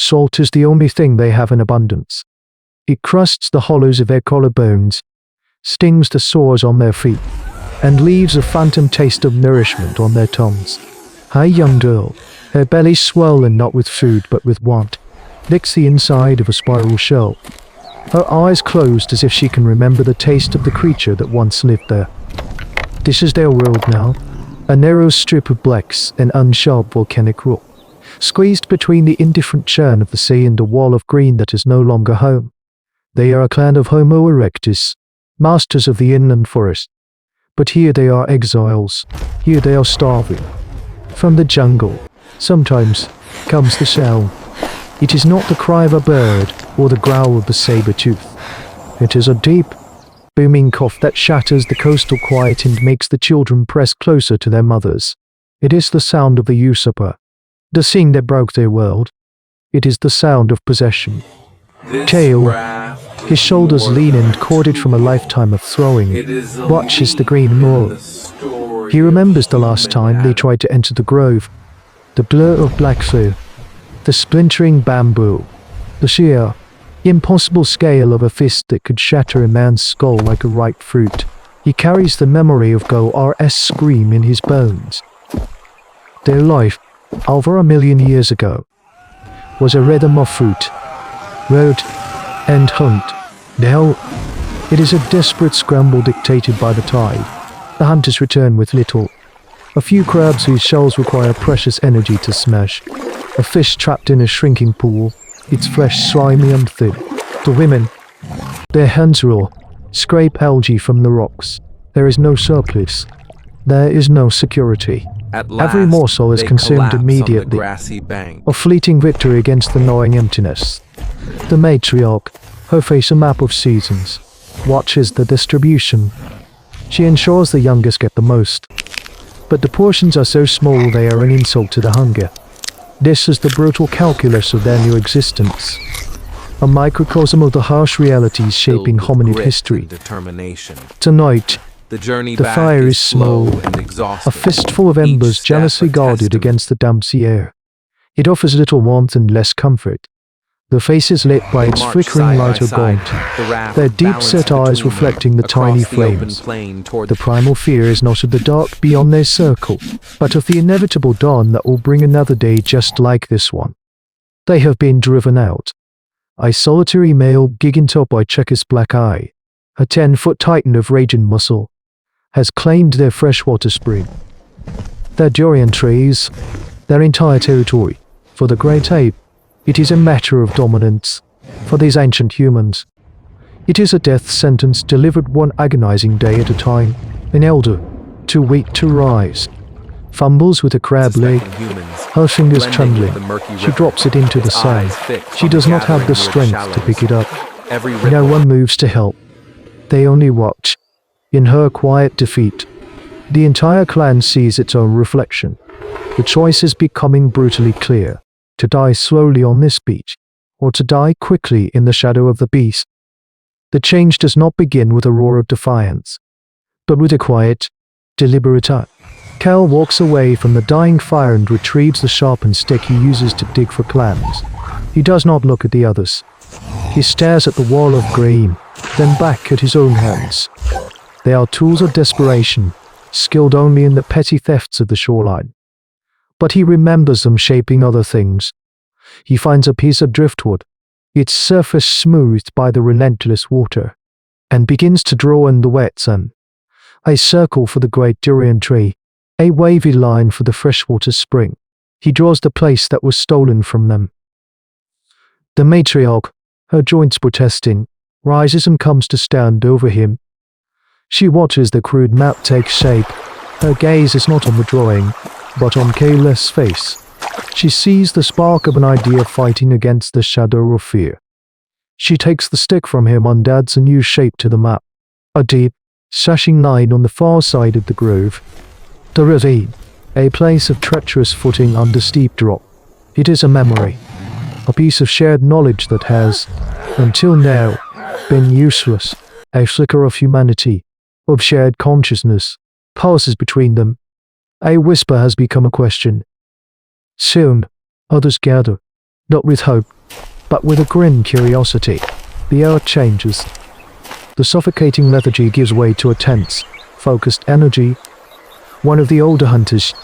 Salt is the only thing they have in abundance. It crusts the hollows of their collarbones, stings the sores on their feet, and leaves a phantom taste of nourishment on their tongues. A young girl, her belly swollen not with food but with want, licks the inside of a spiral shell. Her eyes closed as if she can remember the taste of the creature that once lived there. This is their world now, a narrow strip of blacks and unsharp volcanic rock, squeezed between the indifferent churn of the sea and a wall of green that is no longer home. They are a clan of Homo erectus, masters of the inland forest. But here they are exiles, here they are starving. From the jungle, sometimes, comes the sound. It is not the cry of a bird or the growl of the saber-tooth. It is a deep, booming cough that shatters the coastal quiet and makes the children press closer to their mothers. It is the sound of the usurper, the thing that broke their world. It is the sound of possession. Tail, his shoulders lean and corded from a lifetime of throwing, watches the green moor. He remembers the last time they tried to enter the grove, the blur of black fur, the splintering bamboo, the sheer, impossible scale of a fist that could shatter a man's skull like a ripe fruit. He carries the memory of Goliath's scream in his bones. Their life, over 1,000,000 years ago, was a rhythm of fruit, road, and hunt. Now, it is a desperate scramble dictated by the tide. The hunters return with little. A few crabs whose shells require precious energy to smash. A fish trapped in a shrinking pool, its flesh slimy and thin. The women, their hands raw, scrape algae from the rocks. There is no surplus. There is no security. Every morsel is consumed immediately. A fleeting victory against the gnawing emptiness. The matriarch, her face a map of seasons, watches the distribution. She ensures the youngest get the most. But the portions are so small they are an insult to the hunger. This is the brutal calculus of their new existence. A microcosm of the harsh realities shaping hominid history. Tonight, the fire is small, a fistful of embers jealously guarded against the damp sea air. It offers little warmth and less comfort. The face is lit by its flickering light or gaunt, their deep-set eyes reflecting the tiny flames. The primal fear is not of the dark beyond their circle, but of the inevitable dawn that will bring another day just like this one. They have been driven out. A solitary male gigantop by Checker's black eye, a 10-foot titan of rage and muscle, has claimed their freshwater spring. Their durian trees, their entire territory. For the great ape, it is a matter of dominance. For these ancient humans, it is a death sentence delivered one agonizing day at a time. An elder, too weak to rise, fumbles with a crab leg, her fingers trembling. She drops it into the sand. She does not have the strength to pick it up. No one moves to help. They only watch. In her quiet defeat, the entire clan sees its own reflection. The choice is becoming brutally clear: to die slowly on this beach, or to die quickly in the shadow of the beast. The change does not begin with a roar of defiance, but with a quiet, deliberate act. Cal walks away from the dying fire and retrieves the sharpened stick he uses to dig for clams. He does not look at the others. He stares at the wall of green, then back at his own hands. They are tools of desperation, skilled only in the petty thefts of the shoreline. But he remembers them shaping other things. He finds a piece of driftwood, its surface smoothed by the relentless water, and begins to draw in the wet sun. A circle for the great durian tree, a wavy line for the freshwater spring. He draws the place that was stolen from them. The matriarch, her joints protesting, rises and comes to stand over him. She watches the crude map take shape. Her gaze is not on the drawing, but on Kayla's face. She sees the spark of an idea fighting against the shadow of fear. She takes the stick from him and adds a new shape to the map. A deep, sashing line on the far side of the grove. The ravine, a place of treacherous footing under steep drop. It is a memory, a piece of shared knowledge that has, until now, been useless. A flicker of humanity, of shared consciousness, passes between them. A whisper has become a question. Soon, others gather. not with hope, but with a grim curiosity. The air changes. The suffocating lethargy gives way to a tense, focused energy. One of the older hunters,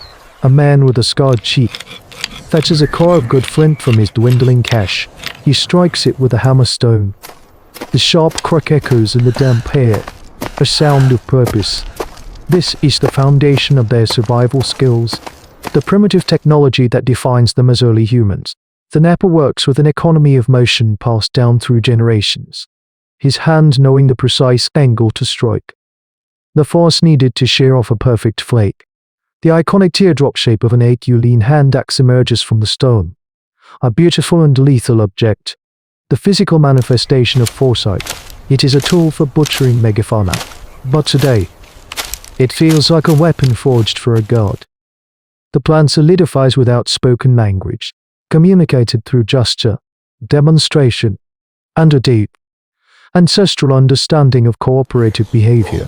a man with a scarred cheek, fetches a core of good flint from his dwindling cache. He strikes it with a hammer stone. The sharp crack echoes in the damp air, a sound of purpose. This is the foundation of their survival skills, the primitive technology that defines them as early humans. The napper works with an economy of motion passed down through generations, his hand knowing the precise angle to strike, the force needed to shear off a perfect flake. The iconic teardrop shape of an Aeculine hand axe emerges from the stone, a beautiful and lethal object, the physical manifestation of foresight. It is a tool for butchering megafauna, but today, it feels like a weapon forged for a god. The plan solidifies without spoken language, communicated through gesture, demonstration, and a deep, ancestral understanding of cooperative behavior.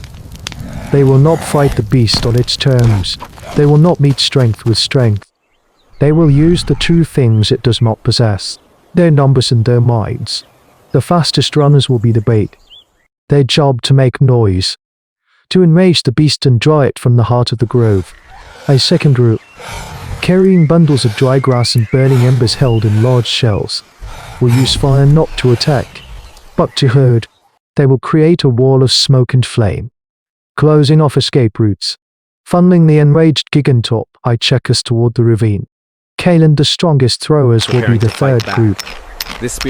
They will not fight the beast on its terms. They will not meet strength with strength. They will use the two things it does not possess, their numbers and their minds. The fastest runners will be the bait. Their job to make noise, to enrage the beast and draw it from the heart of the grove. A second group, carrying bundles of dry grass and burning embers held in large shells, will use fire not to attack, but to herd. They will create a wall of smoke and flame, closing off escape routes. Funneling the enraged gigantop, I check us toward the ravine. Kalen, the strongest throwers, will be the third group,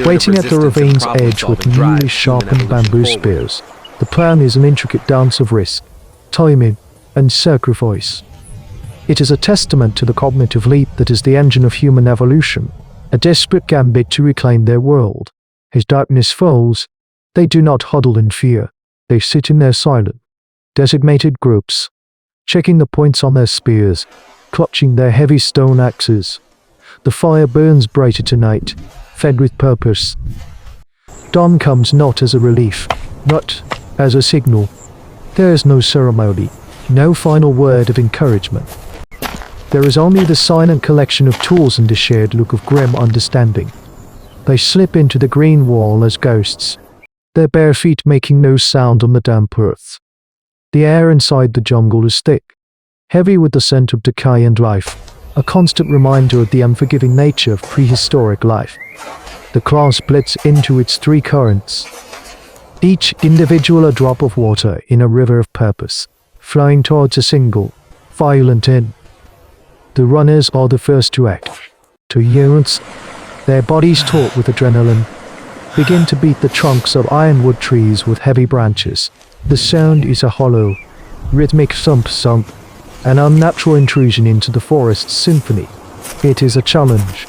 waiting at the ravine's edge with newly sharpened bamboo spears. The plan is an intricate dance of risk, timing, and sacrifice. It is a testament to the cognitive leap that is the engine of human evolution, a desperate gambit to reclaim their world. As darkness falls, they do not huddle in fear. They sit in their silent, designated groups, checking the points on their spears, clutching their heavy stone axes. The fire burns brighter tonight, fed with purpose. Dawn comes not as a relief, but as a signal. There is no ceremony, no final word of encouragement. There is only the silent collection of tools and a shared look of grim understanding. They slip into the green wall as ghosts, their bare feet making no sound on the damp earth. The air inside the jungle is thick, heavy with the scent of decay and life, a constant reminder of the unforgiving nature of prehistoric life. The claw splits into its three currents, each individual a drop of water in a river of purpose, flowing towards a single, violent end. The runners are the first to act. To units, their bodies taut with adrenaline, begin to beat the trunks of ironwood trees with heavy branches. The sound is a hollow, rhythmic thump-thump, an unnatural intrusion into the forest's symphony. It is a challenge.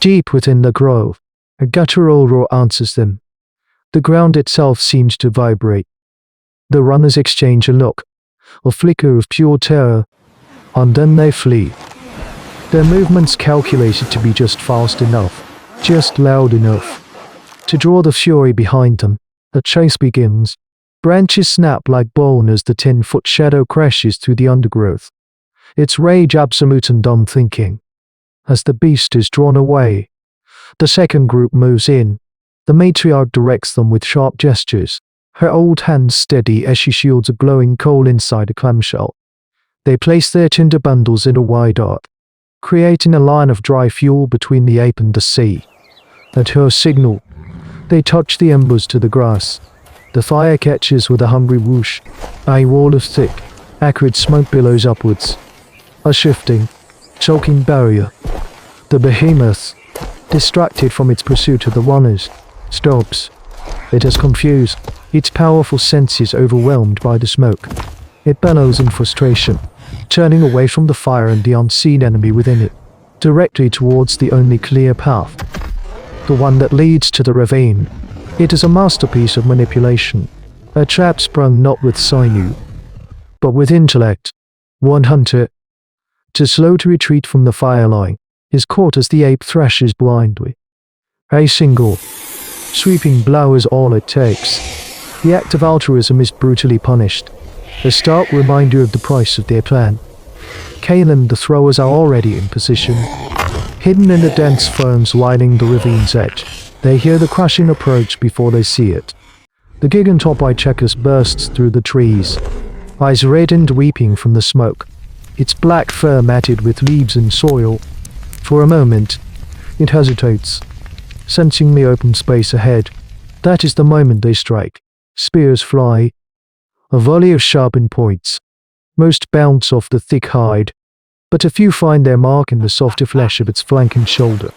Deep within the grove, a guttural roar answers them. The ground itself seems to vibrate. The runners exchange a look, a flicker of pure terror, and then they flee. Their movements calculated to be just fast enough, just loud enough, to draw the fury behind them. The chase begins. Branches snap like bone as the 10-foot shadow crashes through the undergrowth. Its rage absolute and unthinking. As the beast is drawn away, the second group moves in. The matriarch directs them with sharp gestures, her old hands steady as she shields a glowing coal inside a clamshell. They place their tinder bundles in a wide arc, creating a line of dry fuel between the ape and the sea. At her signal, they touch the embers to the grass. The fire catches with a hungry whoosh. A wall of thick, acrid smoke billows upwards. A shifting, choking barrier. The behemoth, distracted from its pursuit of the runners, stops. It is confused, its powerful senses overwhelmed by the smoke. It bellows in frustration, turning away from the fire and the unseen enemy within it, directly towards the only clear path, the one that leads to the ravine. It is a masterpiece of manipulation, a trap sprung not with sinew, but with intellect. One hunter, too slow to retreat from the fire line, is caught as the ape thrashes blindly. A single, sweeping blow is all it takes. The act of altruism is brutally punished, a stark reminder of the price of their plan. Kalen, the throwers are already in position. Hidden in the dense ferns lining the ravine's edge, they hear the crashing approach before they see it. The Gigantopithecus bursts through the trees, eyes red and weeping from the smoke, its black fur matted with leaves and soil. For a moment, it hesitates, sensing the open space ahead. That is the moment they strike. Spears fly, a volley of sharpened points. Most bounce off the thick hide, but a few find their mark in the softer flesh of its flank and shoulder.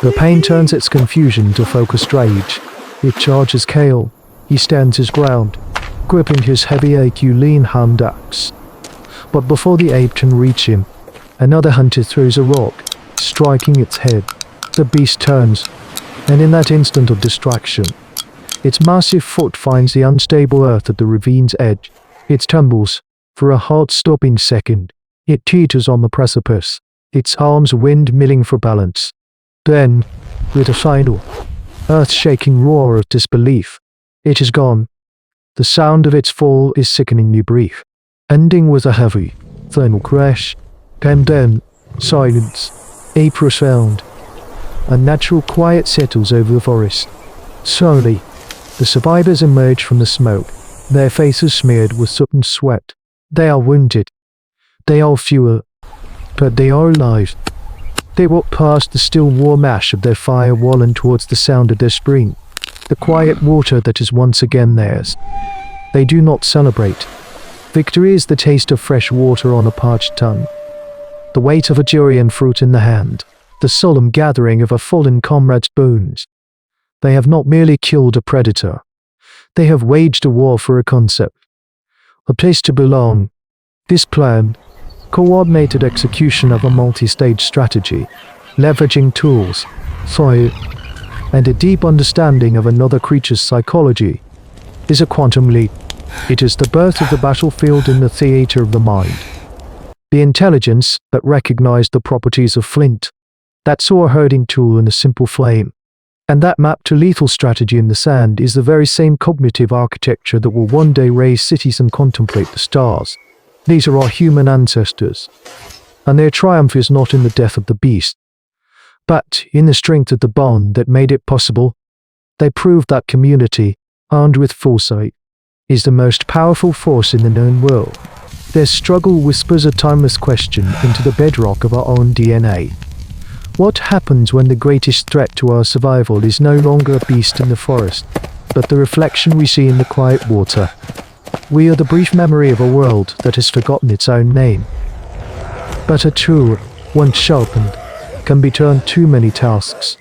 The pain turns its confusion to focused rage. It charges Kale. He stands his ground, gripping his heavy aquiline hand axe. But before the ape can reach him, another hunter throws a rock, striking its head. The beast turns, and in that instant of distraction, its massive foot finds the unstable earth at the ravine's edge. It tumbles. For a heart-stopping second, it teeters on the precipice, its arms wind-milling for balance. Then, with a final, earth-shaking roar of disbelief, it is gone. The sound of its fall is sickeningly brief, ending with a heavy, final crash, and then silence. April sound. A natural quiet settles over the forest. Slowly, the survivors emerge from the smoke, their faces smeared with soot and sweat. They are wounded. They are fewer, but they are alive. They walk past the still warm ash of their fire wall and towards the sound of their spring, the quiet water that is once again theirs. They do not celebrate. Victory is the taste of fresh water on a parched tongue, the weight of a durian fruit in the hand, the solemn gathering of a fallen comrade's bones. They have not merely killed a predator. They have waged a war for a concept, a place to belong. This planned, coordinated execution of a multi-stage strategy, leveraging tools, fire, and a deep understanding of another creature's psychology, is a quantum leap. It is the birth of the battlefield in the theater of the mind. The intelligence that recognized the properties of flint, that saw a herding tool in a simple flame, and that map to lethal strategy in the sand is the very same cognitive architecture that will one day raise cities and contemplate the stars. These are our human ancestors, and their triumph is not in the death of the beast, but in the strength of the bond that made it possible. They proved that community, armed with foresight, is the most powerful force in the known world. Their struggle whispers a timeless question into the bedrock of our own DNA. What happens when the greatest threat to our survival is no longer a beast in the forest, but the reflection we see in the quiet water? We are the brief memory of a world that has forgotten its own name. But a tool, once sharpened, can be turned too many tasks.